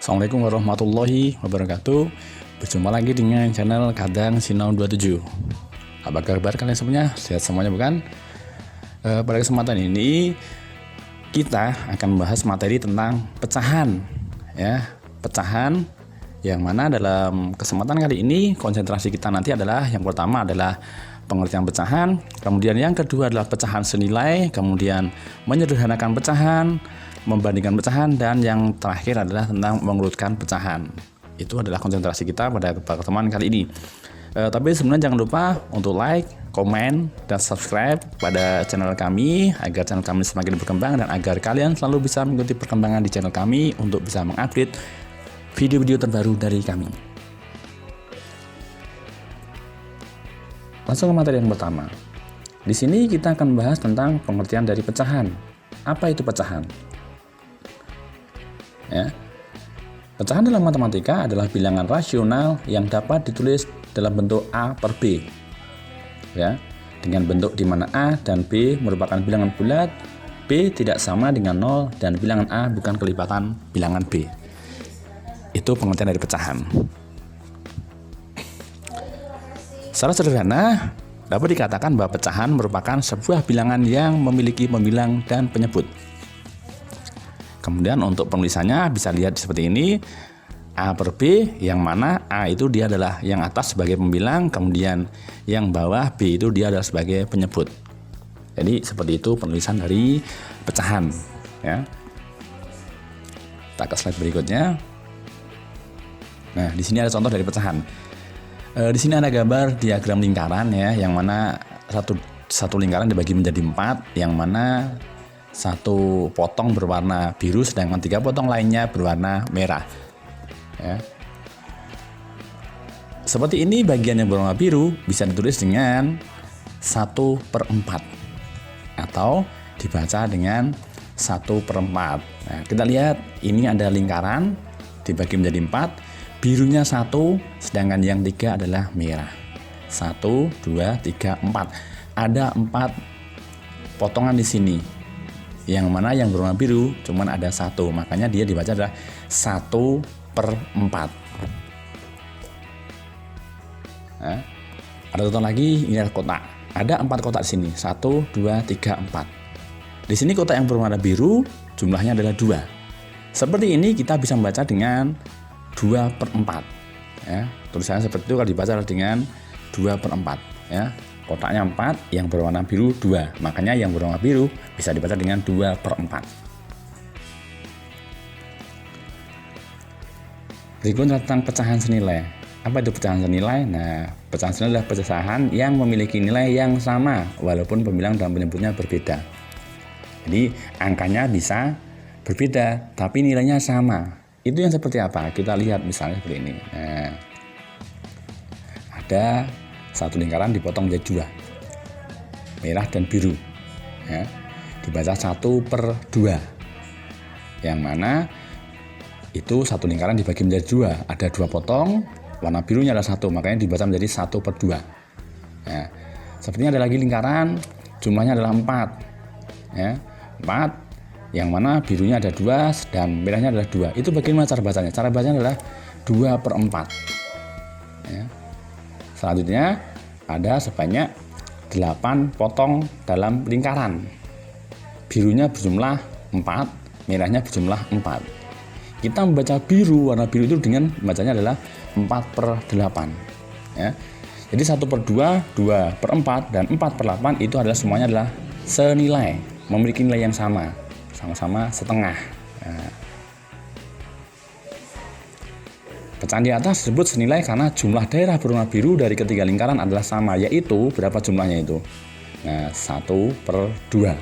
Assalamualaikum warahmatullahi wabarakatuh. Berjumpa lagi dengan channel Kadang Sinau 27. Apa kabar kalian semuanya? Sehat semuanya bukan? Pada kesempatan ini kita akan membahas materi tentang pecahan, ya, pecahan yang mana dalam kesempatan kali ini konsentrasi kita nanti adalah yang pertama adalah pengertian pecahan, kemudian yang kedua adalah pecahan senilai, kemudian menyederhanakan pecahan, membandingkan pecahan, dan yang terakhir adalah tentang mengurutkan pecahan. Itu adalah konsentrasi kita pada pertemuan kali ini. Tapi sebenarnya jangan lupa untuk like, komen, dan subscribe pada channel kami agar channel kami semakin berkembang dan agar kalian selalu bisa mengikuti perkembangan di channel kami untuk bisa mengupdate video-video terbaru dari kami. Langsung ke materi yang pertama. Di sini kita akan membahas tentang pengertian dari pecahan. Apa itu pecahan? Ya. Pecahan dalam matematika adalah bilangan rasional yang dapat ditulis dalam bentuk A per B. Ya, dengan bentuk di mana A dan B merupakan bilangan bulat, B tidak sama dengan 0 dan bilangan A bukan kelipatan bilangan B. Itu pengertian dari pecahan. Secara sederhana, dapat dikatakan bahwa pecahan merupakan sebuah bilangan yang memiliki pembilang dan penyebut. Kemudian untuk penulisannya bisa lihat seperti ini, A per B, yang mana A itu dia adalah yang atas sebagai pembilang, kemudian yang bawah B itu dia adalah sebagai penyebut. Jadi seperti itu penulisan dari pecahan, ya. Kita ke slide berikutnya. Nah, di sini ada contoh dari pecahan. Di sini ada gambar diagram lingkaran, ya, yang mana satu lingkaran dibagi menjadi 4, yang mana satu potong berwarna biru sedangkan 3 potong lainnya berwarna merah, ya. Seperti ini, bagian yang berwarna biru bisa ditulis dengan 1/4 atau dibaca dengan 1/4. Nah, kita lihat ini ada lingkaran dibagi menjadi 4, birunya 1 sedangkan yang 3 adalah merah. 1, 2, 3, 4. Ada 4 potongan di sini. Yang mana yang berwarna biru cuman ada 1, makanya dia dibaca adalah 1/4. Nah, ada contoh lagi, ini adalah kotak. Ada 4 kotak di sini, 1, 2, 3, 4. Di sini kotak yang berwarna biru jumlahnya adalah 2. Seperti ini kita bisa membaca dengan 2/4. Ya, tulisannya seperti itu kalau dibaca dengan 2/4. Ya. Kotaknya 4, yang berwarna biru 2. Makanya yang berwarna biru bisa dibaca dengan 2/4. Berikutnya tentang pecahan senilai. Apa itu pecahan senilai? Nah, pecahan senilai adalah pecahan yang memiliki nilai yang sama walaupun pembilang dan penyebutnya berbeda. Jadi angkanya bisa berbeda tapi nilainya sama. Itu yang seperti apa? Kita lihat misalnya seperti ini. Nah, ada satu lingkaran dipotong menjadi 2, merah dan biru, ya. Dibaca 1/2, yang mana itu satu lingkaran dibagi menjadi 2, ada 2 potong, warna birunya adalah 1, makanya dibaca menjadi 1/2. Ya. Sepertinya ada lagi lingkaran, jumlahnya adalah 4, ya. 4, yang mana birunya ada 2 dan merahnya adalah 2. Itu bagaimana cara bacanya? Cara bacanya adalah 2/4. Ya. Selanjutnya ada sebanyak 8 potong dalam lingkaran. Birunya berjumlah 4, merahnya berjumlah 4. Kita membaca biru, warna biru itu dengan bacanya adalah 4/8. Ya. Jadi 1/2, 2/4, dan 4/8 itu adalah semuanya adalah senilai, memiliki nilai yang sama-sama setengah. Nah, pecahan di atas disebut senilai karena jumlah daerah berwarna biru dari ketiga lingkaran adalah sama, yaitu berapa jumlahnya itu? Nah, 1/2,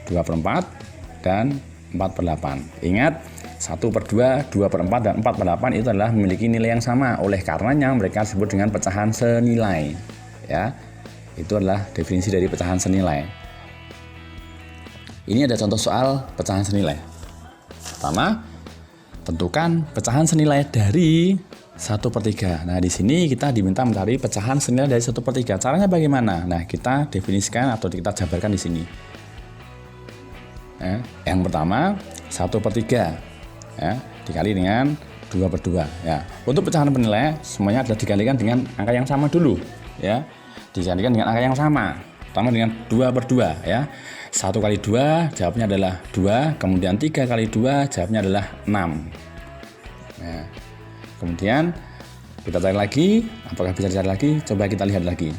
2/4, dan 4/8. Ingat, 1/2, 2/4, dan 4/8 itu adalah memiliki nilai yang sama. Oleh karenanya mereka disebut dengan pecahan senilai. Ya, itu adalah definisi dari pecahan senilai. Ini ada contoh soal pecahan senilai. Pertama, tentukan pecahan senilai dari 1/3. Nah, di sini kita diminta mencari pecahan senilai dari 1/3. Caranya bagaimana? Nah, kita definisikan atau kita jabarkan di sini. Ya. Yang pertama 1/3 ya, dikali dengan 2/2 ya. Untuk pecahan penilai semuanya adalah dikalikan dengan angka yang sama dulu ya. Dikalikan dengan angka yang sama. Pertama dengan 2/2 ya. 1 kali 2 jawabnya adalah 2, kemudian 3 kali 2 jawabnya adalah 6 ya. Kemudian kita cari lagi, apakah bisa dicari lagi? Coba kita lihat lagi.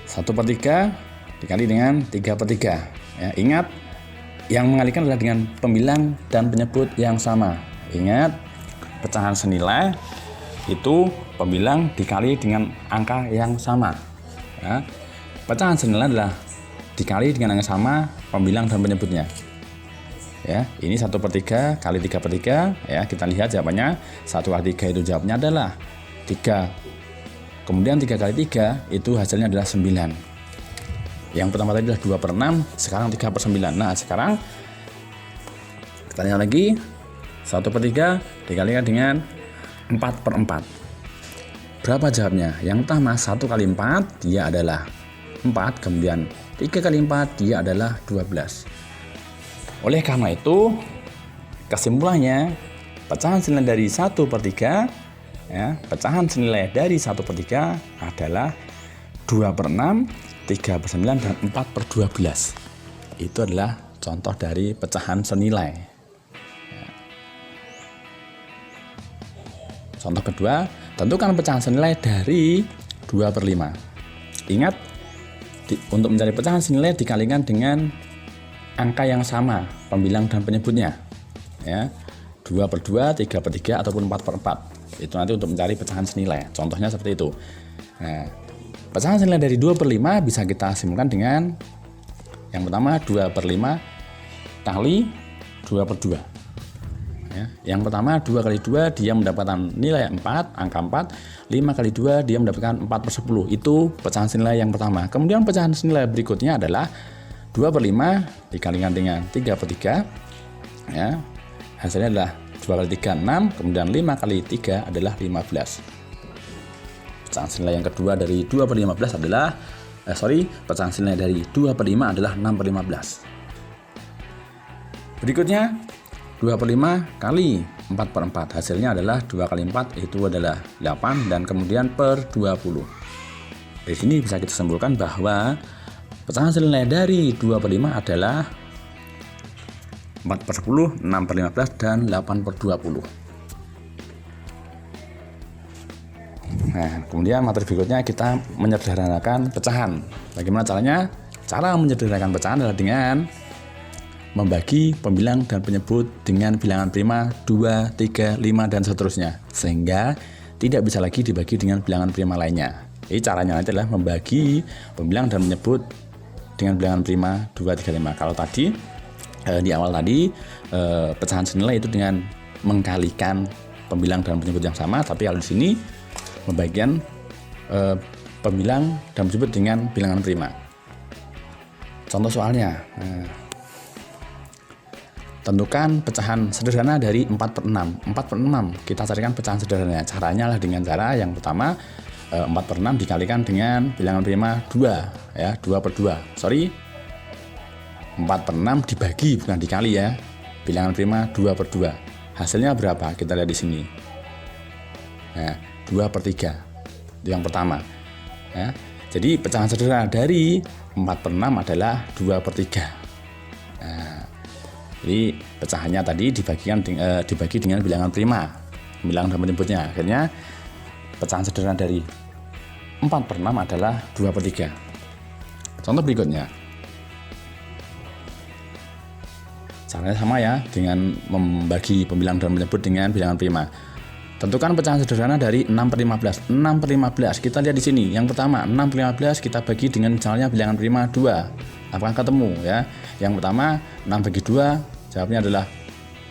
1/3 dikali dengan 3/3 ya. Ingat, yang mengalihkan adalah dengan pembilang dan penyebut yang sama. Ingat, pecahan senilai itu pembilang dikali dengan angka yang sama ya. Pecahan senilai adalah dikali dengan angka sama, pembilang dan penyebutnya ya. Ini 1/3 kali 3/3 ya. Kita lihat jawabannya. 1 kali 3 itu jawabnya adalah 3, kemudian 3 kali 3 itu hasilnya adalah 9. Yang pertama tadi adalah 2/6, sekarang 3/9. Nah sekarang kita lihat lagi. 1/3 dikalikan dengan 4/4. Berapa jawabnya? Yang pertama 1 kali 4 dia adalah 4, kemudian 3 kali 4 dia adalah 12. Oleh karena itu kesimpulannya pecahan senilai dari 1/3 ya, pecahan senilai dari 1/3 adalah 2/6, 3/9 dan 4/12. Itu adalah contoh dari pecahan senilai ya. Contoh kedua, tentukan pecahan senilai dari 2/5. Ingat, untuk mencari pecahan senilai dikalikan dengan angka yang sama, pembilang dan penyebutnya ya. 2/2, 3/3 ataupun 4/4. Itu nanti untuk mencari pecahan senilai. Contohnya seperti itu. Nah, pecahan senilai dari 2/5 bisa kita simpulkan dengan yang pertama 2/5 kali 2/2 ya. Yang pertama 2 kali 2 dia mendapatkan nilai 4, angka 4. 5 kali 2 dia mendapatkan 4/10. Itu pecahan senilai yang pertama. Kemudian pecahan senilai berikutnya adalah 2/5 dikalikan dengan 3/3 ya. Hasilnya adalah 2 kali 3 6, kemudian 5 kali 3 adalah 15. Pecahan senilai yang kedua dari 2/15 adalah pecahan senilai dari 2/5 adalah 6/15. Berikutnya 2/5 kali 4/4. Hasilnya adalah 2 kali 4 itu adalah 8 dan kemudian per 20. Dari sini bisa kita simpulkan bahwa pecahan senilai dari 2/5 adalah 4/10, 6/15 dan 8/20. Nah, kemudian materi berikutnya kita menyederhanakan pecahan. Bagaimana caranya? Cara menyederhanakan pecahan adalah dengan membagi pembilang dan penyebut dengan bilangan prima 2, 3, 5 dan seterusnya, sehingga tidak bisa lagi dibagi dengan bilangan prima lainnya. Jadi caranya nanti adalah membagi pembilang dan penyebut dengan bilangan prima 2, 3, 5. Kalau tadi di awal tadi pecahan senilai itu dengan mengkalikan pembilang dan penyebut yang sama, tapi kalau di sini pembagian pembilang dan penyebut dengan bilangan prima. Contoh soalnya, tentukan pecahan sederhana dari 4/6. 4/6 kita carikan pecahan sederhananya. Caranya adalah dengan cara yang pertama 4/6 dikalikan dengan bilangan prima 2 ya, 2/2. 4/6 dibagi bukan dikali ya. Bilangan prima 2/2. Hasilnya berapa? Kita lihat di sini. Nah, 2/3. Itu yang pertama. Ya. Jadi pecahan sederhana dari 4/6 adalah 2/3. Nah, jadi pecahannya tadi dibagi dengan bilangan prima, bilangan dan penyebutnya. Akhirnya pecahan sederhana dari 4/6 adalah 2/3. Contoh berikutnya. Caranya sama ya, dengan membagi pembilang dan penyebut dengan bilangan prima. Tentukan pecahan sederhana dari 6/15. 6/15 kita lihat di sini. Yang pertama 6/15 kita bagi dengan misalnya bilangan prima 2. Apakah ketemu ya? Yang pertama 6 bagi 2 jawabnya adalah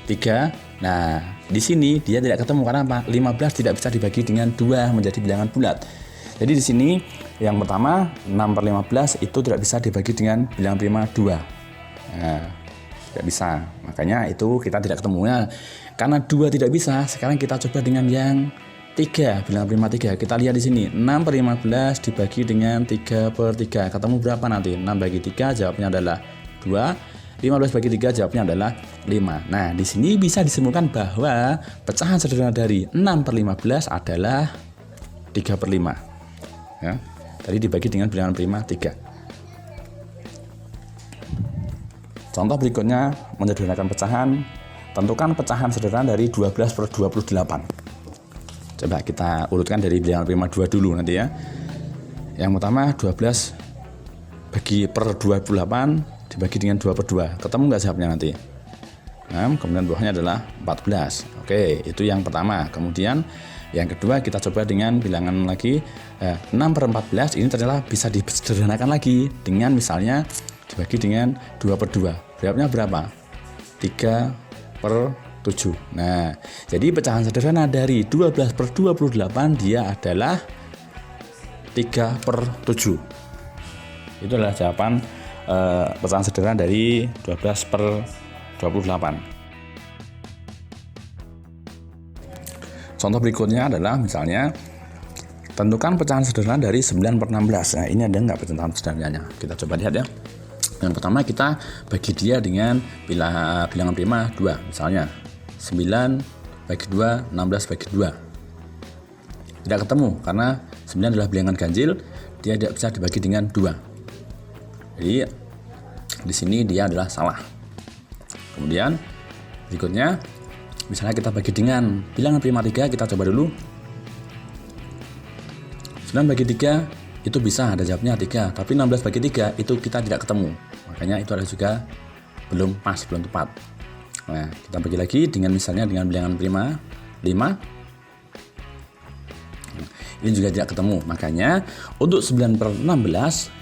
3. Nah, di sini dia tidak ketemu karena apa? 15 tidak bisa dibagi dengan 2 menjadi bilangan bulat. Jadi di sini yang pertama 6/15 itu tidak bisa dibagi dengan bilangan prima 2. Nah, tidak bisa. Makanya itu kita tidak ketemunya. Karena 2 tidak bisa, sekarang kita coba dengan yang 3, bilangan prima 3. Kita lihat di sini, 6/15 dibagi dengan 3/3. Ketemu berapa nanti? 6 bagi 3 jawabnya adalah 2. 15 bagi 3 jawabnya adalah 5. Nah, di sini bisa disimpulkan bahwa pecahan sederhana dari 6/15 adalah 3/5. Ya. Tadi dibagi dengan bilangan prima 3. Contoh berikutnya menyederhanakan pecahan. Tentukan pecahan sederhana dari 12/28. Coba kita urutkan dari bilangan prima 2 dulu nanti ya. Yang pertama 12 bagi per 28 dibagi dengan 2/2. Ketemu nggak jawabnya nanti? Nah, kemudian bawahnya adalah 14. Oke, itu yang pertama. Kemudian yang kedua kita coba dengan bilangan lagi 6/14. Ini ternyata bisa disederhanakan lagi dengan misalnya dibagi dengan 2/2. Jawabnya berapa? 3/7. Nah, jadi pecahan sederhana dari 12/28 dia adalah 3/7. Itu adalah jawaban pecahan sederhana dari 12/28. Contoh berikutnya adalah misalnya tentukan pecahan sederhana dari 9/16. Nah, ini ada nggak pecahan sederhananya? Kita coba lihat ya. Yang pertama kita bagi dia dengan bilangan prima 2. Misalnya 9 bagi 2, 16 bagi 2. Tidak ketemu karena 9 adalah bilangan ganjil, dia tidak bisa dibagi dengan 2. Jadi di sini dia adalah salah. Kemudian berikutnya misalnya kita bagi dengan bilangan prima 3, kita coba dulu. 9 bagi 3 itu bisa ada jawabnya 3, tapi 16 bagi 3 itu kita tidak ketemu. Makanya itu adalah juga belum pas, belum tepat. Nah, kita bagi lagi dengan misalnya dengan bilangan prima 5. Ini juga tidak ketemu. Makanya untuk 9/16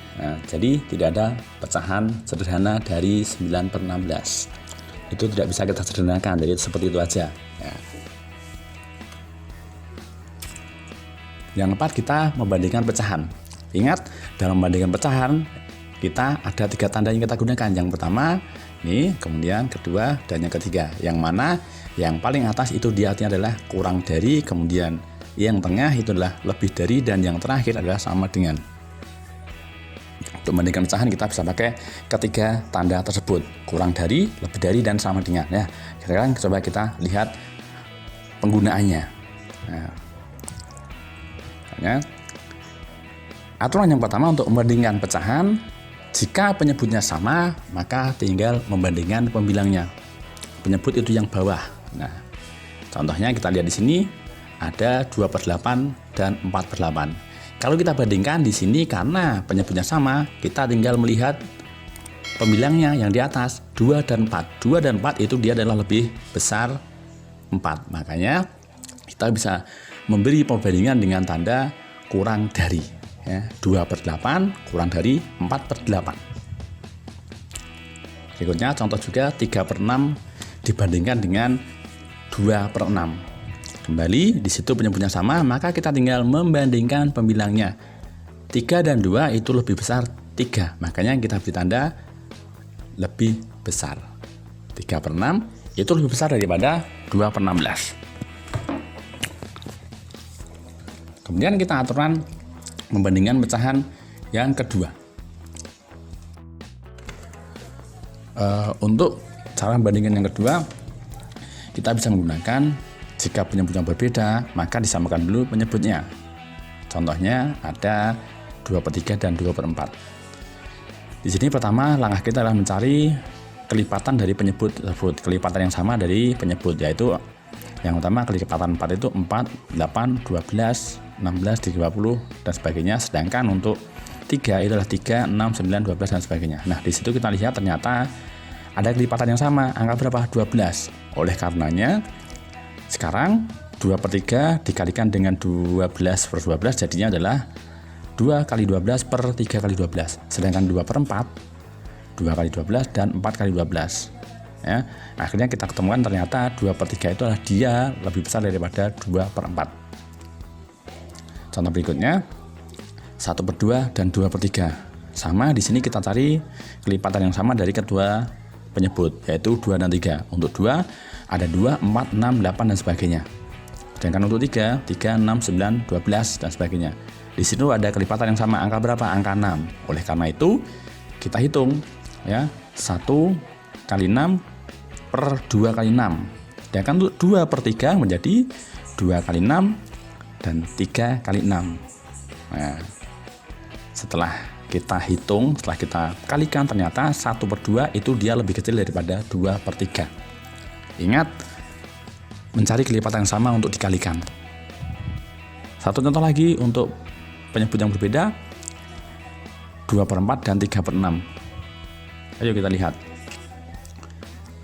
jadi tidak ada pecahan sederhana dari 9/16. Itu tidak bisa kita sederhanakan, jadi seperti itu aja ya. Yang keempat, kita membandingkan pecahan. Ingat, dalam membandingkan pecahan kita ada 3 tanda yang kita gunakan. Yang pertama ini, kemudian kedua, dan yang ketiga. Yang mana yang paling atas itu dia artinya adalah kurang dari, kemudian yang tengah itu adalah lebih dari, dan yang terakhir adalah sama dengan. Untuk membandingkan pecahan kita bisa pakai ketiga tanda tersebut, kurang dari, lebih dari, dan sama dengan ya. Sekarang coba kita lihat penggunaannya. Nah, aturan yang pertama untuk membandingkan pecahan, jika penyebutnya sama maka tinggal membandingkan pembilangnya. Penyebut itu yang bawah. Nah, contohnya kita lihat di sini ada 2/8 dan 4/8. Kalau kita bandingkan di sini karena penyebutnya sama, kita tinggal melihat pembilangnya yang di atas 2 dan 4. 2 dan 4 itu dia adalah lebih besar 4. Makanya kita bisa memberi perbandingan dengan tanda kurang dari ya, 2/8 kurang dari 4/8. Berikutnya contoh juga 3/6 dibandingkan dengan 2/6. Kembali di situ penyebutnya sama, maka kita tinggal membandingkan pembilangnya. 3 dan 2 itu lebih besar 3, makanya kita beri tanda lebih besar. 3/6 itu lebih besar daripada 2/16. Kemudian kita aturan membandingkan pecahan yang kedua. Untuk cara membandingkan yang kedua, kita bisa menggunakan jika penyebutnya berbeda, maka disamakan dulu penyebutnya. Contohnya ada 2/3 dan 2/4. Di sini pertama langkah kita adalah mencari kelipatan dari penyebut tersebut, kelipatan yang sama dari penyebut, yaitu yang pertama kelipatan 4 itu 4, 8, 12, 16, 30 dan sebagainya. Sedangkan untuk 3 itu adalah 3, 6, 9, 12 dan sebagainya. Nah, di situ kita lihat ternyata ada kelipatan yang sama, angka berapa? 12. Oleh karenanya sekarang 2/3 dikalikan dengan 12/12 jadinya adalah 2 kali 12 per 3 kali 12. Sedangkan 2/4 2 kali 12 dan 4 kali 12 ya. Akhirnya kita ketemukan ternyata 2/3 itu adalah dia lebih besar daripada 2/4. Contoh berikutnya 1/2 dan 2/3. Sama, di sini kita cari kelipatan yang sama dari kedua penyebut, yaitu 2 dan 3. Untuk 2 ada 2, 4, 6, 8 dan sebagainya. Sedangkan untuk 3, 3, 6, 9, 12 dan sebagainya. Di situ ada kelipatan yang sama, angka berapa? Angka 6. Oleh karena itu kita hitung ya, 1 kali 6 per 2 kali 6. Sedangkan untuk 2 per 3 menjadi 2 kali 6 dan 3 kali 6. Nah, setelah kita hitung, setelah kita kalikan, ternyata 1 per 2 itu dia lebih kecil daripada 2 per 3. Ingat, mencari kelipatan yang sama untuk dikalikan. Satu contoh lagi untuk penyebut yang berbeda, 2 per 4 dan 3 per 6. Ayo kita lihat.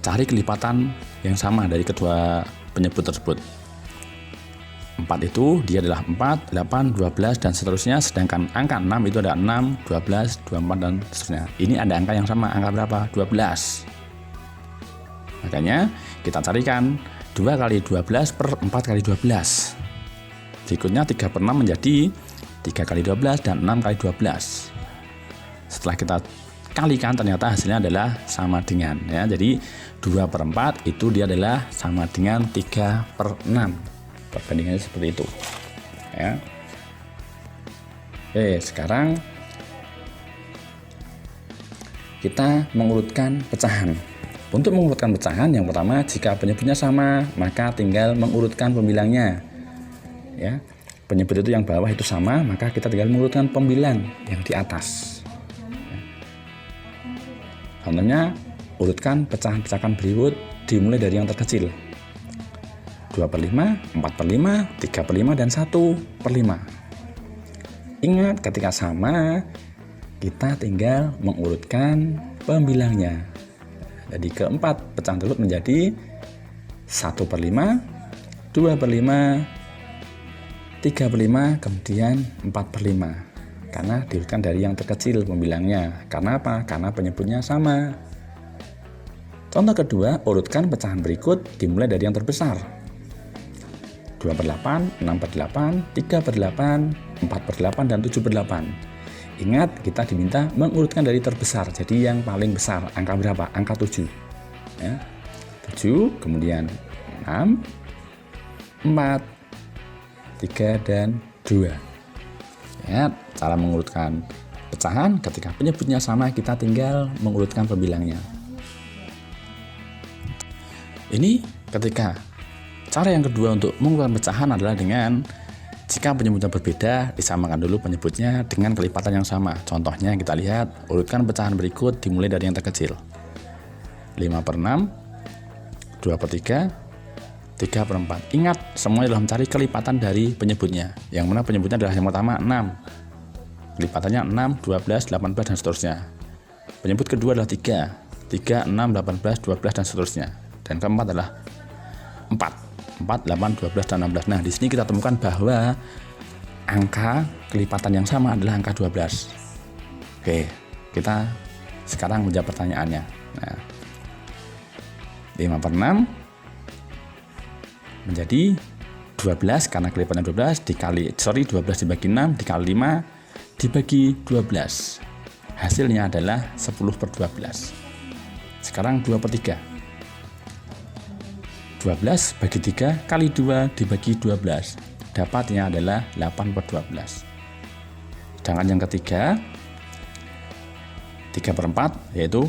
Cari kelipatan yang sama dari kedua penyebut tersebut. 4 itu dia adalah 4, 8, 12 dan seterusnya, sedangkan angka 6 itu ada 6, 12, 24 dan seterusnya. Ini ada angka yang sama, angka berapa? 12. Makanya kita carikan 2 kali 12 per 4 kali 12. Berikutnya 3 per 6 menjadi 3 kali 12 dan 6 kali 12. Setelah kita kalikan ternyata hasilnya adalah sama dengan, ya. Jadi 2 per 4 itu dia adalah sama dengan 3 per 6. Perbandingannya seperti itu, ya. Oke, sekarang kita mengurutkan pecahan. Untuk mengurutkan pecahan, yang pertama, jika penyebutnya sama, maka tinggal mengurutkan pembilangnya, ya. Penyebut itu yang bawah itu sama, maka kita tinggal mengurutkan pembilang yang di atas. Contohnya, urutkan pecahan-pecahan berikut dimulai dari yang terkecil. 2 per 5, 4 per 5, 3 per 5, dan 1 per 5. Ingat, ketika sama, kita tinggal mengurutkan pembilangnya. Jadi keempat pecahan tersebut menjadi 1 per 5, 2 per 5, 3 per 5, kemudian 4 per 5. Karena diurutkan dari yang terkecil pembilangnya. Karena apa? Karena penyebutnya sama. Contoh kedua, urutkan pecahan berikut dimulai dari yang terbesar. 2 per 8, 6 per 8, 3 per 8, 4 per 8, dan 7 per 8. Ingat, kita diminta mengurutkan dari terbesar. Jadi yang paling besar, angka berapa? Angka 7. Ya. 7, kemudian 6, 4, 3, dan 2. Ya, cara mengurutkan pecahan ketika penyebutnya sama, kita tinggal mengurutkan pembilangnya. Ini ketika cara yang kedua untuk mengurutkan pecahan adalah dengan jika penyebutnya berbeda, disamakan dulu penyebutnya dengan kelipatan yang sama. Contohnya kita lihat, urutkan pecahan berikut dimulai dari yang terkecil. 5 per 6, 2 per 3, 3 per 4. Ingat, semuanya adalah mencari kelipatan dari penyebutnya. Yang mana penyebutnya adalah yang pertama 6. Kelipatannya 6, 12, 18, dan seterusnya. Penyebut kedua adalah 3. 3, 6, 18, 12, dan seterusnya. Dan keempat adalah 4. 4, 8, 12, dan 16. Nah, di sini kita temukan bahwa angka kelipatan yang sama adalah angka 12. Oke, kita sekarang menjawab pertanyaannya. Nah, 5 per 6 menjadi 12 karena kelipatannya 12 12 dibagi 6 dikali 5 dibagi 12. Hasilnya adalah 10 per 12. Sekarang 2 per 3. 12 bagi 3 kali 2 dibagi 12. Dapatnya adalah 8 per 12. Sedangkan yang ketiga, 3 per 4, yaitu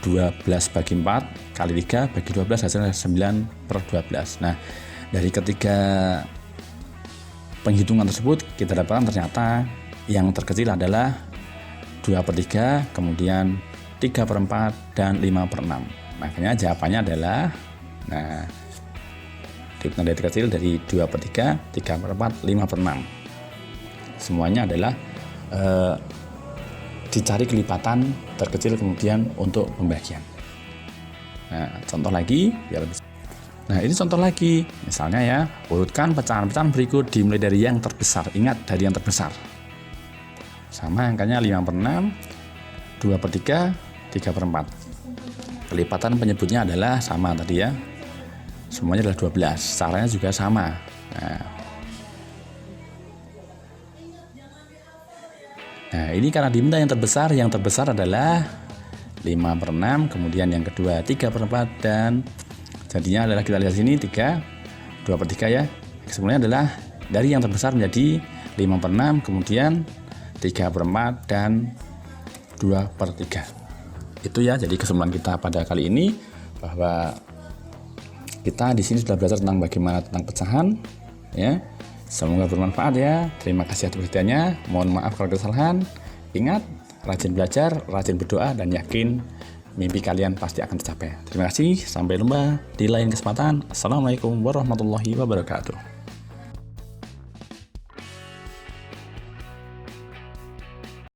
12 bagi 4 kali 3 bagi 12, hasilnya 9 per 12. Nah, dari ketiga penghitungan tersebut, kita dapatkan ternyata yang terkecil adalah 2 per 3, kemudian 3 per 4, dan 5 per 6. Makanya jawabannya adalah, nah, dihitung dari kecil dari 2 per 3, 3 per 4, 5 per 6. Semuanya adalah dicari kelipatan terkecil kemudian untuk pembagian. Nah, contoh lagi biar bisa. Nah, ini contoh lagi. Misalnya ya, urutkan pecahan-pecahan berikut dimulai dari yang terbesar. Ingat, dari yang terbesar. Sama angkanya 5 per 6, 2 per 3, 3 per 4. Kelipatan penyebutnya adalah sama tadi ya. Semuanya adalah 12. Caranya juga sama. Nah, ini karena diminta yang terbesar adalah 5 per 6, kemudian yang kedua 3 per 4, dan jadinya adalah kita lihat sini 3, 2 per 3 ya. Sebenarnya adalah dari yang terbesar menjadi 5 per 6, kemudian 3 per 4, dan 2 per 3. Itu ya, jadi kesimpulan kita pada kali ini bahwa kita di sini sudah belajar tentang bagaimana tentang pecahan ya. Semoga bermanfaat ya. Terima kasih atas perhatiannya. Mohon maaf kalau ada kesalahan. Ingat, rajin belajar, rajin berdoa, dan yakin mimpi kalian pasti akan tercapai. Terima kasih. Sampai jumpa di lain kesempatan. Assalamualaikum warahmatullahi wabarakatuh.